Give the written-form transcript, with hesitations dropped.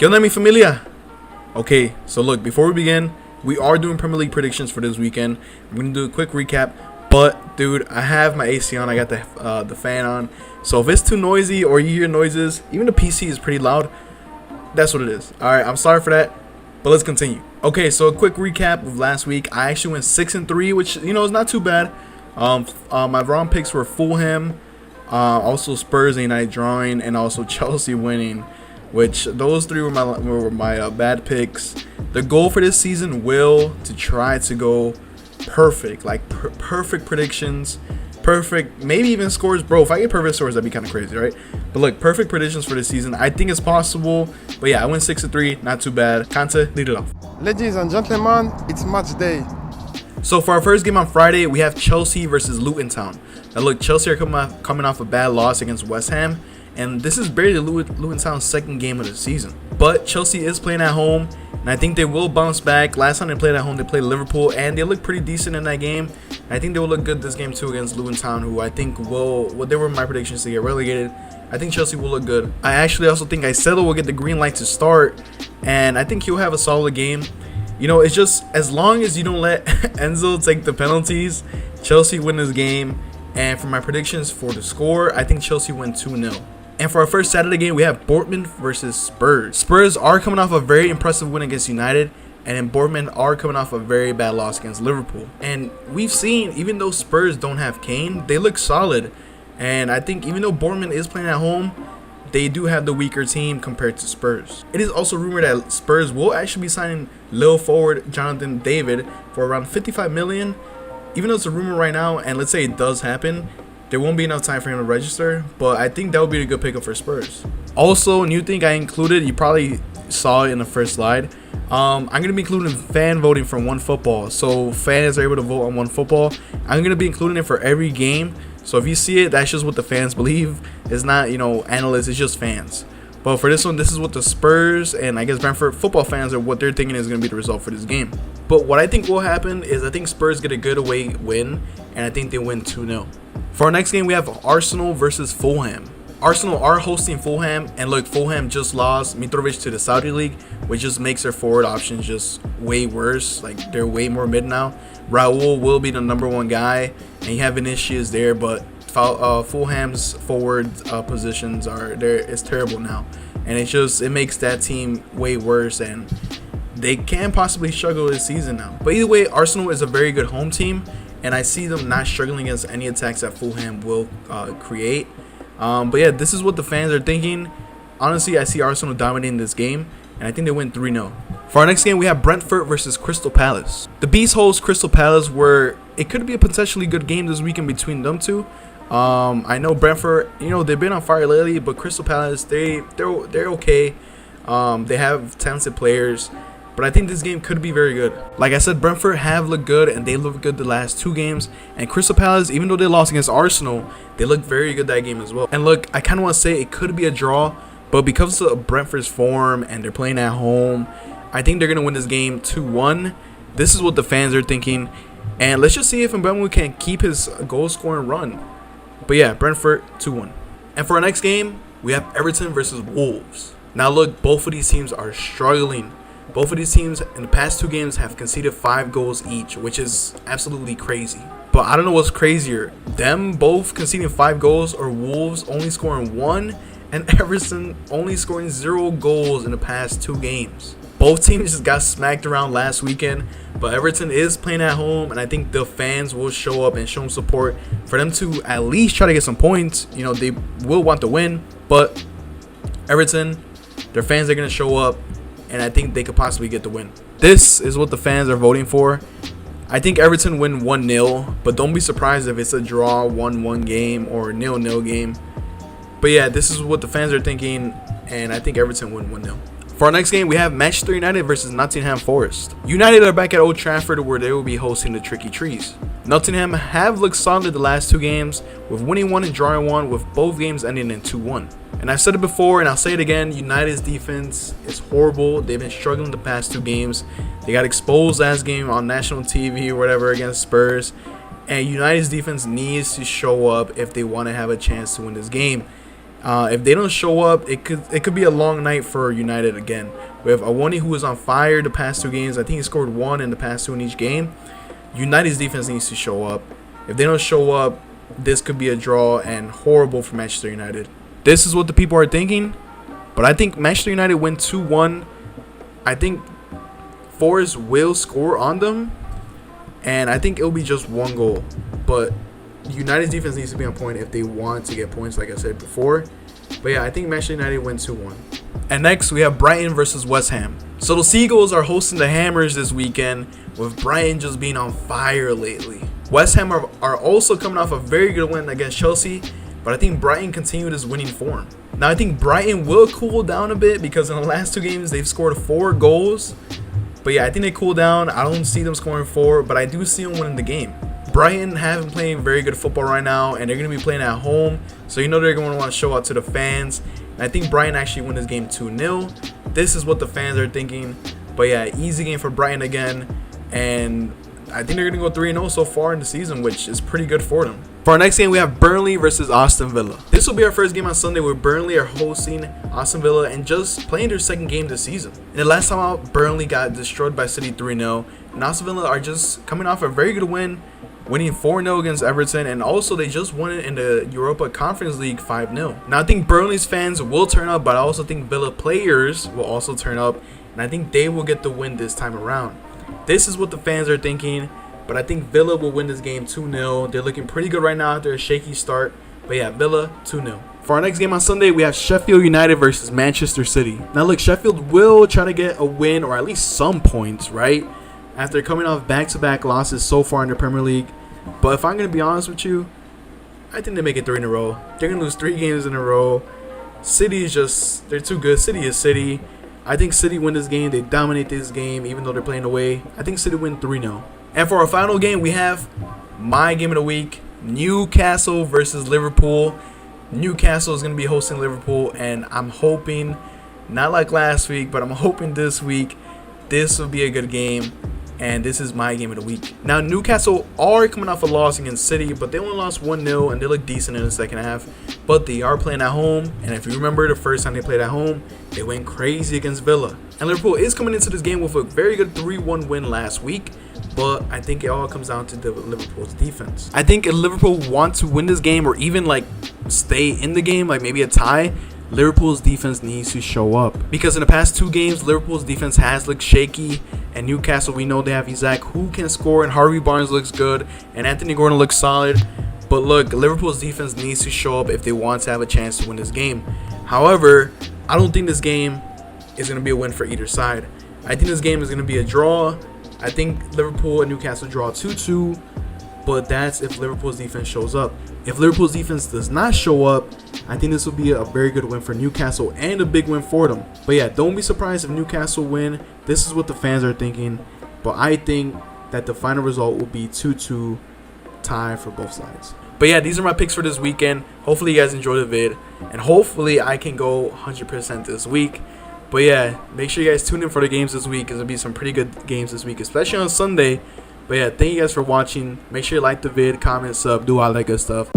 ¿Qué onda, mi familia? Okay, so look, before we begin, we are doing Premier League predictions for this weekend. I'm going to do a quick recap, but dude, I have my AC on. I got the fan on. So if it's too noisy or you hear noises, even the PC is pretty loud, that's what it is. All right, I'm sorry for that, but let's continue. Okay, so a quick recap of last week. I actually went 6-3, which, you know, is not too bad. My wrong picks were Fulham, also Spurs and United drawing, and also Chelsea winning, which those three were my bad picks. The goal for this season will to try to go perfect, like perfect predictions, perfect, maybe even scores. Bro, if I get perfect scores, that'd be kind of crazy, right? But look, perfect predictions for this season. I think it's possible. But yeah, I went 6-3, not too bad. Kante, lead it off. Ladies and gentlemen, it's match day. So for our first game on Friday, we have Chelsea versus Luton Town. Now look, Chelsea are coming off a bad loss against West Ham, and this is barely Luton Town's second game of the season. But Chelsea is playing at home, and I think they will bounce back. Last time they played at home, they played Liverpool, and they looked pretty decent in that game. I think they will look good this game too against Luton Town, who I think they were my predictions to get relegated. I think Chelsea will look good. I actually also think Aicedo will get the green light to start, and I think he'll have a solid game. You know, it's just as long as you don't let Enzo take the penalties, Chelsea win this game. And for my predictions for the score, I think Chelsea win 2-0. And for our first Saturday game, we have Bournemouth versus Spurs. Spurs are coming off a very impressive win against United, and then Bournemouth are coming off a very bad loss against Liverpool. And we've seen, even though Spurs don't have Kane, they look solid. And I think even though Bournemouth is playing at home, they do have the weaker team compared to Spurs. It is also rumored that Spurs will actually be signing Lille forward Jonathan David for around 55 million. Even though it's a rumor right now, and let's say it does happen, there won't be enough time for him to register, but I think that would be a good pickup for Spurs. Also, a new thing I included, you probably saw it in the first slide. I'm going to be including fan voting from OneFootball. So fans are able to vote on OneFootball. I'm going to be including it for every game. So if you see it, that's just what the fans believe. It's not, you know, analysts, it's just fans. But for this one, this is what the Spurs and I guess Brentford football fans are what they're thinking is going to be the result for this game. But what I think will happen is I think Spurs get a good away win, and I think they win 2-0. For our next game, we have Arsenal versus Fulham. Arsenal are hosting Fulham, and look, Fulham just lost Mitrovic to the Saudi League, which just makes their forward options just way worse. Like, they're way more mid now. Raul will be the #1 guy, and you have Vinicius there, but Fulham's forward positions are there. It's terrible now, and it makes that team way worse, and they can possibly struggle this season now. But either way, Arsenal is a very good home team, and I see them not struggling against any attacks that Fulham will create. But yeah, this is what the fans are thinking. Honestly, I see Arsenal dominating this game, and I think they win 3-0. For our next game, we have Brentford versus Crystal Palace. The Bees host Crystal Palace, where it could be a potentially good game this weekend between them two. I know Brentford, you know, they've been on fire lately, but Crystal Palace, they're okay. They have talented players, but I think this game could be very good. Like I said, Brentford have looked good, and they looked good the last 2 games. And Crystal Palace, even though they lost against Arsenal, they looked very good that game as well. And look, I kind of want to say it could be a draw, but because of Brentford's form and they're playing at home, I think they're going to win this game 2-1. This is what the fans are thinking. And let's just see if Mbeumo can keep his goal-scoring run. But yeah, Brentford 2-1. And for our next game, we have Everton versus Wolves. Now look, both of these teams are struggling. Both of these teams in the past 2 games have conceded 5 goals each, which is absolutely crazy. But I don't know what's crazier, them both conceding 5 goals or Wolves only scoring 1 and Everton only scoring 0 goals in the past 2 games. Both teams just got smacked around last weekend, but Everton is playing at home, and I think the fans will show up and show them support for them to at least try to get some points. You know, they will want to win, but Everton, their fans are going to show up, and I think they could possibly get the win. This is what the fans are voting for. I think Everton win 1-0, but don't be surprised if it's a draw 1-1 game or a 0-0 game. But yeah, this is what the fans are thinking, and I think Everton win 1-0. For our next game, we have Manchester United versus Nottingham Forest. United are back at Old Trafford, where they will be hosting the Tricky Trees. Nottingham have looked solid the last 2 games, with winning 1 and drawing 1, with both games ending in 2-1. And I've said it before, and I'll say it again, United's defense is horrible. They've been struggling the past 2 games. They got exposed last game on national TV or whatever against Spurs. And United's defense needs to show up if they want to have a chance to win this game. If they don't show up, it could be a long night for United again. We have Awoni, who was on fire the past 2 games. I think he scored 1 in the past 2 in each game. United's defense needs to show up. If they don't show up, this could be a draw and horrible for Manchester United. This is what the people are thinking, but I think Manchester United win 2-1. I think Forest will score on them, and I think it'll be just 1 goal. But United's defense needs to be on point if they want to get points, like I said before. But yeah, I think Manchester United win 2-1. And next, we have Brighton versus West Ham. So the Seagulls are hosting the Hammers this weekend, with Brighton just being on fire lately. West Ham are also coming off a very good win against Chelsea, but I think Brighton continued his winning form. Now, I think Brighton will cool down a bit because in the last 2 games, they've scored 4 goals. But yeah, I think they cool down. I don't see them scoring 4, but I do see them winning the game. Brighton haven't playing very good football right now, and they're going to be playing at home, so you know they're going to want to show out to the fans. And I think Brighton actually win this game 2-0. This is what the fans are thinking. But yeah, easy game for Brighton again, and I think they're going to go 3-0 so far in the season, which is pretty good for them. For our next game, we have Burnley versus Aston Villa. This will be our first game on Sunday, where Burnley are hosting Aston Villa and just playing their second game this season. And the last time out, Burnley got destroyed by City 3-0, and Aston Villa are just coming off a very good win, winning 4-0 against Everton, and also they just won it in the Europa Conference League 5-0. Now, I think Burnley's fans will turn up, but I also think Villa players will also turn up, and I think they will get the win this time around. This is what the fans are thinking, but I think Villa will win this game 2-0. They're looking pretty good right now after a shaky start, but yeah, Villa 2-0. For our next game on Sunday, we have Sheffield United versus Manchester City. Now, look, Sheffield will try to get a win or at least some points, right? After coming off back-to-back losses so far in the Premier League. But if I'm going to be honest with you, I think they make it 3 in a row. They're going to lose 3 games in a row. City is just, they're too good. City is City. I think City win this game. They dominate this game even though they're playing away. I think City win 3-0. And for our final game, we have my game of the week, Newcastle versus Liverpool. Newcastle is going to be hosting Liverpool, and I'm hoping, not like last week, but I'm hoping this week, this will be a good game. And this is my game of the week. Now, Newcastle are coming off a loss against City, but they only lost 1-0, and they look decent in the second half. But they are playing at home, and if you remember the first time they played at home, they went crazy against Villa. And Liverpool is coming into this game with a very good 3-1 win last week, but I think it all comes down to Liverpool's defense. I think if Liverpool want to win this game or even like stay in the game, like maybe a tie, Liverpool's defense needs to show up, because in the past 2 games, Liverpool's defense has looked shaky, and Newcastle, we know they have Isaac who can score, and Harvey Barnes looks good, and Anthony Gordon looks solid. But look, Liverpool's defense needs to show up if they want to have a chance to win this game. However, I don't think this game is going to be a win for either side. I think this game is going to be a draw. I think Liverpool and Newcastle draw 2-2, but that's if Liverpool's defense shows up. If Liverpool's defense does not show up, I think this will be a very good win for Newcastle and a big win for them. But yeah, don't be surprised if Newcastle win. This is what the fans are thinking. But I think that the final result will be 2-2 tie for both sides. But yeah, these are my picks for this weekend. Hopefully you guys enjoyed the vid, and hopefully I can go 100% this week. But yeah, make sure you guys tune in for the games this week, because there'll be some pretty good games this week, especially on Sunday. But yeah, thank you guys for watching. Make sure you like the vid, comment, sub, do all that good stuff.